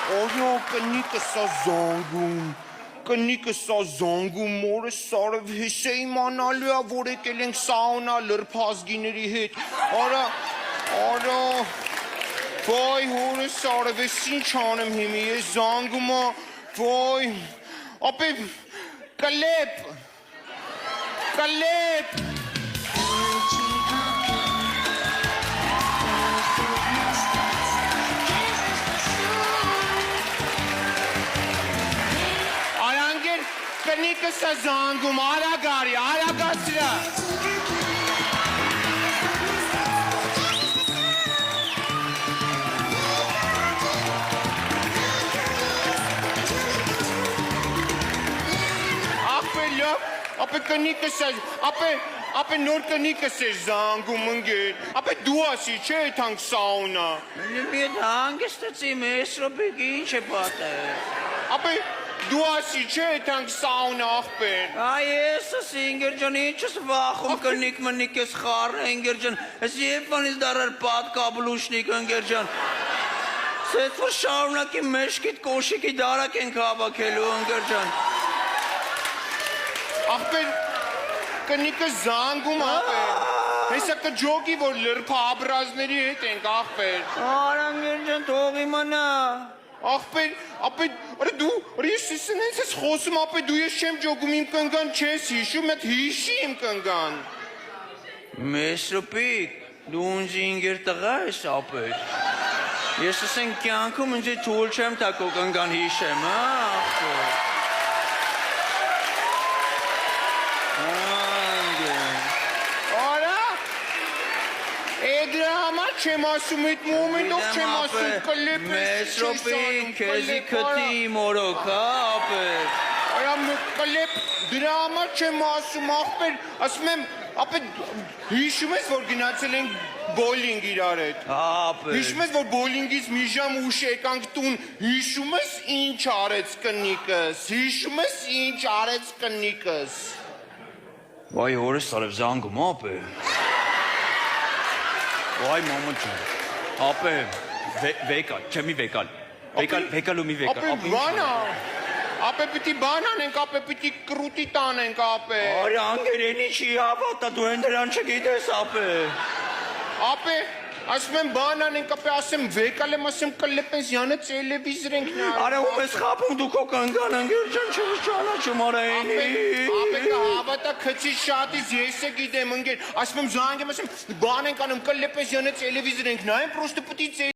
Օրո կնիկը սա զանգում, կնիկը սա զանգում, մորը Սարև հեսե իմանալու է, որ եկել ենք սաունա լրփազգիների հետ, արա, վայ հորը Սարև, ես ինչ անեմ հիմի, ես զանգում է, վայ, ապե կլեպ, Արանգեր կնիկը սա զանգում, արագարի, արագացրա Ապե կնիկս է, ապե նոր կնիկս է զանգում ընգեր, ապե դու ասի չէ եթանք սաունա։ Միդ հանգստացի մեզ ռոպիկ ինչ է պատեր։ Ապե դու ասի չէ եթանք սաունա աղպեր։ Այս ասի ինգեր ջան ինչ ես վախում կնիկ մնիկ ես խառը ինգեր ջան, ես եվանից դարար պատ կաբլուշնիկ ընգեր ջան։ Սետ որ շարունակի մեշկիտ կոշիկի դարակ ենք հավաքելու ընգեր ջան։ Աղպեր, կնիկը զանգում աղպեր, հեսա կջոգի, որ լրպա աբրազների հետ ենք աղպեր։ Արանգեր ջան թող իմանա։ Աղպեր, ապե դու, ես սնենց ես խոսում, ապե դու ես չեմ ջոգում իմ կնգան չես հիշում, էդ հիշի իմ կնգան։ Մեզ ռոպիկ, դու ունձի ինգեր տղա ես ապեր։ Ես ասեն կյանքում ինձի թուլ չեմ տակո կնգան հիշեմ, աղպեր։ Դրա համար չեմ ասում, այդ մոմենտով չեմ ասում, կլեպ մեզ ռոպիկ, քեզի քտի մորոք, ապեր։ Արա կլեպ, դրա համար չեմ ասում, աղպեր, ասում եմ, ապե հիշում ես, որ գնացել ենք բոլինգ իրար հետ։ Ապեր։ Հիշում ես, որ բոլինգից մի ժամ ուշ եկանք տուն, հիշում ես ինչ արեց կնիկս, հիշում ես ինչ արեց կնիկս։ Վայ հորս Սարև զանգում, ապեր։ Վայ մամա ջան, ապե վեկալ, չեմի վեկալ, վեկալ ու մի վեկալ, ապե բանա, ապե պիտի բանան ենք, ապե պիտի կրուտի տան ենք, ապե։ Արի անգեր ենի չի հավատա, դու են դրան չգիտես, ապե։ Ապե, ասում եմ բանան ենք, ապե ասեմ վեկալ եմ, ասեմ կլեպենց յանը տելևիզր ենք նա։ Արա ու մեզ խապում դու քո կնգան անգեր ջան չուս ճանաչում արա ենի։ Ապե կհավատա քչի շատից ես է գիտեմ ընգեր, ասում եմ զանգեմ, ասեմ բան ենք անում, կլեպենց յանը տելևիզր ենք նայեմ, պրոստը պտի